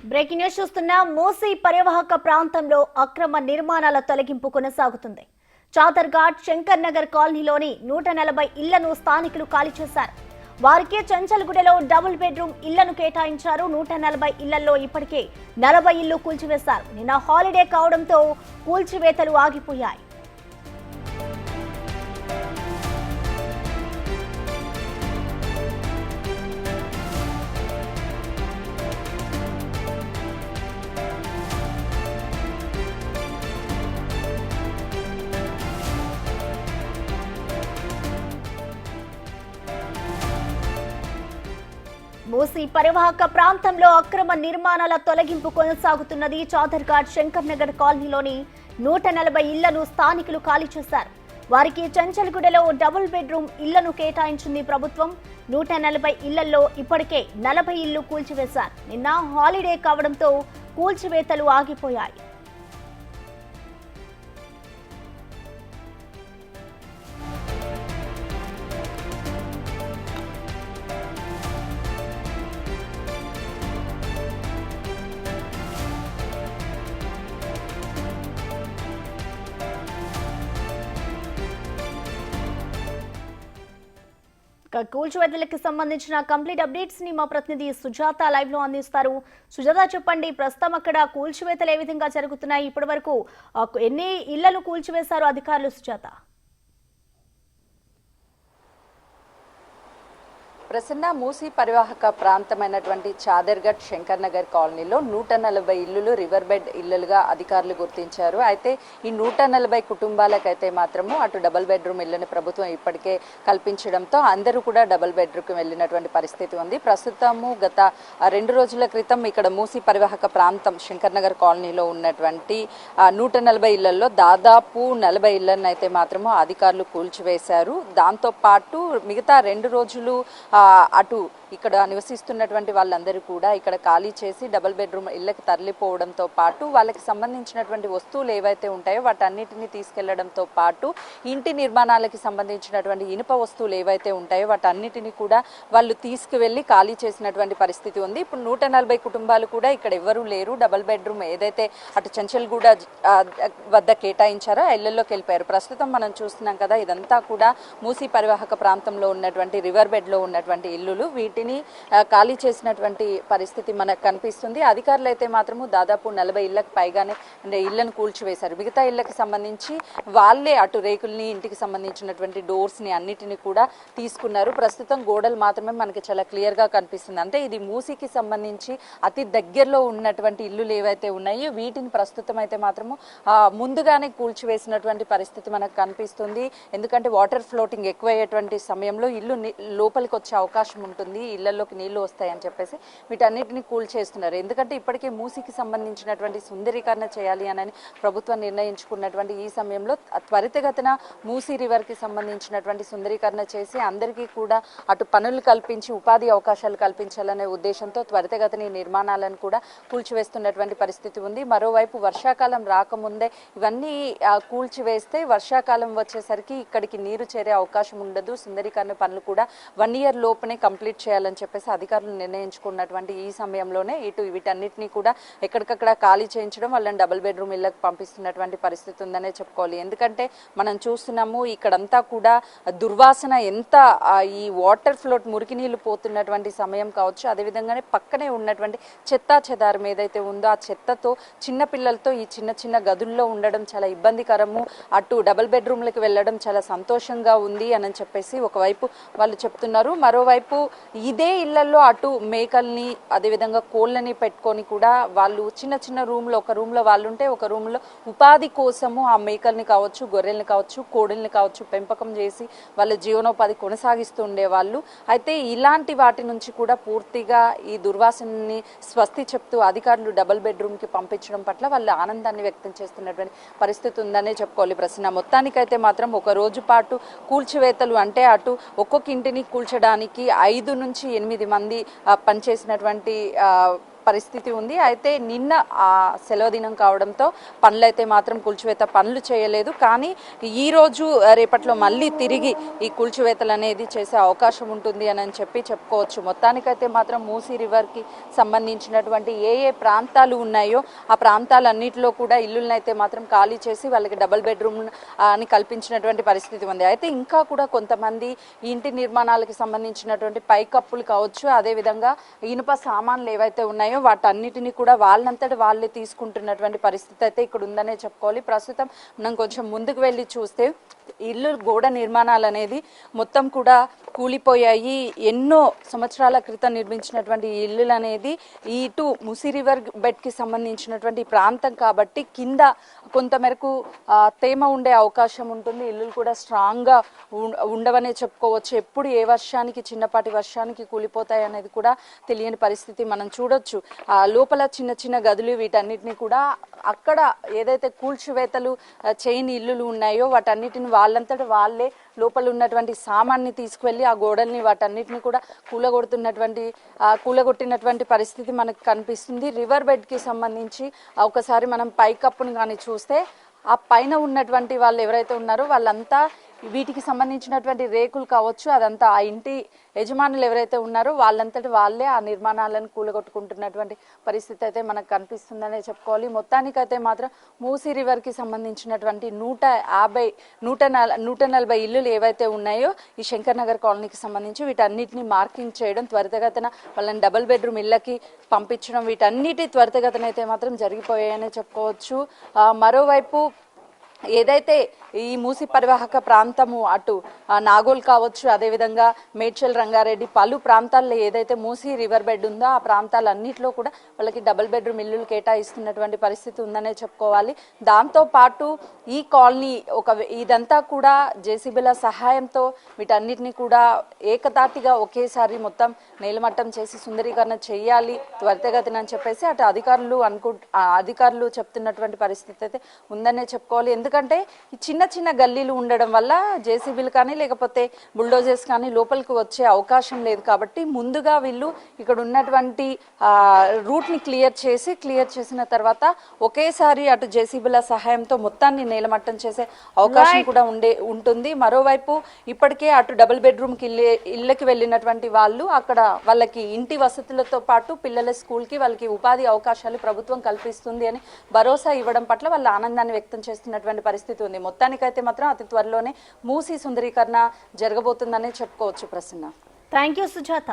Breaking news చూస్తున్నా మూసీ పరివాహక ప్రాంతంలో అక్రమ నిర్మాణాల తొలగింపు కొనసాగుతుంది. చాదర్ఘాట్ శంకర్ నగర్ కాలనీలోని 140 ఇళ్లను స్థానికులు ఖాళీ చేశారు. వారికి చెంచల్గూడలో డబుల్ బెడ్రూమ్ ఇళ్లను కేటాయించారు. 140 ఇళ్లలో ఇప్పటికే 40 ఇళ్లు కూల్చివేశారు. నిన్న హాలిడే కావడంతో కూల్చివేతలు ఆగిపోయాయి. మూసీ పరివాహక ప్రాంతంలో అక్రమ నిర్మాణాల తొలగింపు కొనసాగుతున్నది. చాదర్ఘాట్ శంకర్ నగర్ కాలనీలోని 140 ఇళ్లను స్థానికులు ఖాళీ చేశారు. వారికి చెంచల్గూడలో డబుల్ బెడ్రూమ్ ఇళ్లను కేటాయించింది ప్రభుత్వం. 140 ఇళ్లలో ఇప్పటికే 40 ఇళ్లు కూల్చివేశారు. నిన్న హాలిడే కావడంతో కూల్చివేతలు ఆగిపోయాయి. కూల్చివేతలకు సంబంధించిన కంప్లీట్ అప్డేట్స్ ని మా ప్రతినిధి సుజాత లైవ్ లో అందిస్తారు. సుజాత, చెప్పండి, ప్రస్తుతం అక్కడ కూల్చివేతలు ఏ విధంగా జరుగుతున్నాయి? ఇప్పటి వరకు ఎన్ని ఇళ్లను కూల్చివేశారు అధికారులు? సుజాత, ప్రసన్న మూసీ పరివాహక ప్రాంతమైనటువంటి చాదర్ఘట్ శంకర్ నగర్ కాలనీలో 140 ఇళ్లు రివర్ బెడ్ ఇళ్లుగా అధికారులు గుర్తించారు. అయితే ఈ 140 కుటుంబాలకైతే మాత్రము అటు డబుల్ బెడ్రూమ్ ఇళ్లను ప్రభుత్వం ఇప్పటికే కల్పించడంతో అందరూ కూడా డబుల్ బెడ్రూమ్కి వెళ్ళినటువంటి పరిస్థితి ఉంది. ప్రస్తుతము గత 2 రోజుల క్రితం ఇక్కడ మూసీ పరివాహక ప్రాంతం శంకర్ నగర్ కాలనీలో ఉన్నటువంటి 140 ఇళ్లలో దాదాపు 40 ఇళ్లను అయితే మాత్రము అధికారులు కూల్చివేశారు. దాంతోపాటు మిగతా 2 రోజులు అటు ఇక్కడ నివసిస్తున్నటువంటి వాళ్ళందరూ కూడా ఇక్కడ ఖాళీ చేసి డబుల్ బెడ్రూమ్ ఇళ్లకు తరలిపోవడంతో పాటు వాళ్ళకి సంబంధించినటువంటి వస్తువులు ఏవైతే ఉంటాయో వాటన్నిటిని తీసుకెళ్లడంతో పాటు ఇంటి నిర్మాణాలకి సంబంధించినటువంటి ఇనుప వస్తువులు ఏవైతే ఉంటాయో వాటన్నిటిని కూడా వాళ్ళు తీసుకువెళ్ళి ఖాళీ చేసినటువంటి పరిస్థితి ఉంది. ఇప్పుడు 140 కుటుంబాలు కూడా ఇక్కడ ఎవరూ లేరు. డబుల్ బెడ్రూమ్ ఏదైతే అటు చెంచల్గూడ వద్ద కేటాయించారో ఆ ఇళ్లలోకి వెళ్ళిపోయారు. ప్రస్తుతం మనం చూస్తున్నాం కదా, ఇదంతా కూడా మూసీ పరివాహక ప్రాంతంలో ఉన్నటువంటి రివర్ బెడ్ లో ఉన్నటువంటి ఇల్లులు. వీటిని ఖాళీ చేసినటువంటి పరిస్థితి మనకు కనిపిస్తుంది. అధికారులు అయితే మాత్రము దాదాపు 40 ఇళ్లకు పైగానే ఇళ్లను కూల్చివేశారు. మిగతా ఇళ్లకు సంబంధించి వాళ్ళే అటు రేకుల్ని ఇంటికి సంబంధించినటువంటి డోర్స్ ని అన్నిటిని కూడా తీసుకున్నారు. ప్రస్తుతం గోడలు మాత్రమే మనకి చాలా క్లియర్ గా కనిపిస్తుంది. అంటే ఇది మూసీకి సంబంధించి అతి దగ్గరలో ఉన్నటువంటి ఇల్లులు ఏవైతే ఉన్నాయో వీటిని ప్రస్తుతం అయితే మాత్రము ముందుగానే కూల్చివేసినటువంటి పరిస్థితి మనకు కనిపిస్తుంది. ఎందుకంటే వాటర్ ఫ్లోటింగ్ ఎక్కువయ్యేటువంటి సమయంలో ఇల్లు లోపలికి వచ్చే అవకాశం ఉంటుంది, ఇళ్లలోకి నీళ్లు వస్తాయని చెప్పేసి వీటన్నిటిని కూల్చేస్తున్నారు. ఎందుకంటే ఇప్పటికే మూసీకి సంబంధించినటువంటి సుందరీకరణ చేయాలి అని ప్రభుత్వం నిర్ణయించుకున్నటువంటి ఈ సమయంలో త్వరితగతిన మూసీ రివర్కి సంబంధించినటువంటి సుందరీకరణ చేసి అందరికీ కూడా అటు పనులు కల్పించి ఉపాధి అవకాశాలు కల్పించాలనే ఉద్దేశంతో త్వరితగతిన ఈ నిర్మాణాలను కూడా కూల్చివేస్తున్నటువంటి పరిస్థితి ఉంది. మరోవైపు వర్షాకాలం రాకముందే ఇవన్నీ కూల్చివేస్తే వర్షాకాలం వచ్చేసరికి ఇక్కడికి నీరు చేరే అవకాశం ఉండదు. సుందరీకరణ పనులు కూడా 1 ఇయర్ లోపునే కంప్లీట్ చేయాలని చెప్పేసి అధికారులు నిర్ణయించుకున్నటువంటి ఈ సమయంలోనే ఇటు వీటన్నిటిని కూడా ఎక్కడికక్కడ ఖాళీ చేయించడం, వాళ్ళని డబుల్ బెడ్రూమ్ ఇళ్లకు పంపిస్తున్నటువంటి పరిస్థితి ఉందనే చెప్పుకోవాలి. ఎందుకంటే మనం చూస్తున్నాము ఇక్కడంతా కూడా దుర్వాసన, ఎంత ఈ వాటర్ ఫ్లోట్ మురికి నీళ్లు పోతున్నటువంటి సమయం కావచ్చు, అదేవిధంగానే పక్కనే ఉన్నటువంటి చెత్తా చెదారం ఏదైతే ఉందో ఆ చెత్తతో చిన్న పిల్లలతో ఈ చిన్న చిన్న గదుల్లో ఉండడం చాలా ఇబ్బందికరము. అటు డబుల్ బెడ్రూమ్లకు వెళ్ళడం చాలా సంతోషంగా ఉంది అని చెప్పేసి ఒకవైపు వాళ్ళు చెప్తున్నారు. మరోవైపు ఇదే ఇళ్లలో అటు మేకల్ని అదేవిధంగా కోళ్ళని పెట్టుకొని కూడా వాళ్ళు చిన్న చిన్న రూమ్లో, ఒక రూమ్లో వాళ్ళు ఉంటే ఒక రూమ్లో ఉపాధి కోసము ఆ మేకల్ని కావచ్చు, గొర్రెల్ని కావచ్చు, కోడిల్ని కావచ్చు పెంపకం చేసి వాళ్ళ జీవనోపాధి కొనసాగిస్తూ ఉండేవాళ్ళు. అయితే ఇలాంటి వాటి నుంచి కూడా పూర్తిగా ఈ దుర్వాసనని స్వస్తి చెప్తూ అధికారులు డబుల్ బెడ్రూమ్కి పంపించడం పట్ల వాళ్ళు ఆనందాన్ని వ్యక్తం చేస్తున్నటువంటి పరిస్థితి ఉందనే చెప్పుకోవాలి. ప్రశ్న మొత్తానికైతే మాత్రం ఒక రోజు పాటు కూల్చివేతలు అంటే అటు ఒక్కొక్క ఇంటిని కూల్చడానికి 5 నుంచి 8 మంది పనిచేసినటువంటి పరిస్థితి ఉంది. అయితే నిన్న సెలవు దినం కావడంతో పనులైతే మాత్రం కూల్చివేత పనులు చేయలేదు. కానీ ఈ రోజు రేపట్లో మళ్ళీ తిరిగి ఈ కూల్చివేతలు అనేది చేసే అవకాశం ఉంటుంది అని చెప్పుకోవచ్చు. మొత్తానికైతే మాత్రం మూసీ రివర్కి సంబంధించినటువంటి ఏ ప్రాంతాలు ఉన్నాయో ఆ ప్రాంతాలన్నింటిలో కూడా ఇల్లులను అయితే మాత్రం ఖాళీ చేసి వాళ్ళకి డబుల్ బెడ్రూమ్ అని కల్పించినటువంటి పరిస్థితి ఉంది. అయితే ఇంకా కూడా కొంతమంది ఇంటి నిర్మాణాలకు సంబంధించినటువంటి పైకప్పులు కావచ్చు, అదేవిధంగా ఇనుప సామాన్లు ఏవైతే ఉన్నాయో వాటన్నిటిని కూడా వాళ్ళంతటి వాళ్ళే తీసుకుంటున్నటువంటి పరిస్థితి అయితే ఇక్కడ ఉందనే చెప్పుకోవాలి. ప్రస్తుతం మనం కొంచెం ముందుకు వెళ్ళి చూస్తే ఇల్లు గోడ నిర్మాణాలు అనేది మొత్తం కూడా కూలిపోయాయి. ఎన్నో సంవత్సరాల క్రితం నిర్మించినటువంటి ఇల్లులు అనేది ఇటు మూసీ రివర్ బెడ్కి సంబంధించినటువంటి ప్రాంతం కాబట్టి కింద కొంతమేరకు తేమ ఉండే అవకాశం ఉంటుంది. ఇల్లులు కూడా స్ట్రాంగ్గా ఉండవనే చెప్పుకోవచ్చు. ఎప్పుడు ఏ వర్షానికి చిన్నపాటి వర్షానికి కూలిపోతాయి అనేది కూడా తెలియని పరిస్థితి మనం చూడొచ్చు. లోపల చిన్న చిన్న గదులు వీటన్నిటిని కూడా అక్కడ ఏదైతే కూల్చివేతలు చేయని ఇల్లులు ఉన్నాయో వాటన్నిటిని వాళ్ళంతట వాళ్ళే లోపల ఉన్నటువంటి సామాన్ని తీసుకువెళ్ళి ఆ గోడల్ని వాటన్నిటిని కూడా కూలగొట్టినటువంటి పరిస్థితి మనకు కనిపిస్తుంది. రివర్ బెడ్కి సంబంధించి ఒకసారి మనం పైకప్పును కానీ చూస్తే ఆ పైన ఉన్నటువంటి వాళ్ళు ఎవరైతే ఉన్నారో వాళ్ళంతా వీటికి సంబంధించినటువంటి రేకులు కావచ్చు, అదంతా ఆ ఇంటి యజమానులు ఎవరైతే ఉన్నారో వాళ్ళంతటి వాళ్ళే ఆ నిర్మాణాలను కూలగొట్టుకుంటున్నటువంటి పరిస్థితి అయితే మనకు కనిపిస్తుందనే చెప్పుకోవాలి. మొత్తానికైతే మాత్రం మూసీ రివర్కి సంబంధించినటువంటి 140 ఇల్లులు ఏవైతే ఉన్నాయో ఈ శంకర్ నగర్ కాలనీకి సంబంధించి వీటన్నిటిని మార్కింగ్ చేయడం, త్వరితగతిన వాళ్ళని డబుల్ బెడ్రూమ్ ఇళ్ళకి పంపించడం, వీటన్నిటి త్వరితగతిన అయితే మాత్రం జరిగిపోయాయనే చెప్పుకోవచ్చు. మరోవైపు ఏదైతే ఈ మూసీ పరివాహక ప్రాంతము అటు నాగోల్ కావచ్చు, అదేవిధంగా మేడ్చల్ రంగారెడ్డి పలు ప్రాంతాల్లో ఏదైతే మూసీ రివర్ బెడ్ ఉందో ఆ ప్రాంతాలన్నింటిలో కూడా వాళ్ళకి డబుల్ బెడ్రూమ్ ఇల్లులు కేటాయిస్తున్నటువంటి పరిస్థితి ఉందనే చెప్పుకోవాలి. దాంతోపాటు ఈ కాలనీ ఇదంతా కూడా జేసీబీల సహాయంతో వీటన్నిటిని కూడా ఏకతాటిగా ఒకేసారి మొత్తం నేలమట్టం చేసి సుందరీకరణ చేయాలి త్వరితగతిన అని చెప్పేసి అటు అధికారులు చెప్తున్నటువంటి పరిస్థితి అయితే ఉందనే చెప్పుకోవాలి. ఎందుకంటే ఈ చిన్న చిన్న గల్లీలు ఉండడం వల్ల జేసీబీలు కానీ లేకపోతే బుల్డోజర్స్ కానీ లోపలికి వచ్చే అవకాశం లేదు. కాబట్టి ముందుగా వీళ్ళు ఇక్కడ ఉన్నటువంటి రూట్ని క్లియర్ చేసిన తర్వాత ఒకేసారి అటు జేసీబీల సహాయంతో మొత్తాన్ని నేలమట్టం చేసే అవకాశం కూడా ఉంటుంది. మరోవైపు ఇప్పటికే అటు డబుల్ బెడ్రూమ్కి ఇళ్ళకి వెళ్ళినటువంటి వాళ్ళు అక్కడ వాళ్ళకి ఇంటి వసతులతో పాటు పిల్లల స్కూల్కి వాళ్ళకి ఉపాధి అవకాశాలు ప్రభుత్వం కల్పిస్తుంది అని భరోసా ఇవ్వడం పట్ల వాళ్ళ ఆనందాన్ని వ్యక్తం చేస్తున్నటువంటి పరిస్థితి ఉంది. మొత్తానికైతే మాత్రం అతి త్వరలోనే మూసీ సుందరీకరణ జరగబోతుందనే చెప్పుకోవచ్చు. Prasanna, thank you Sujatha.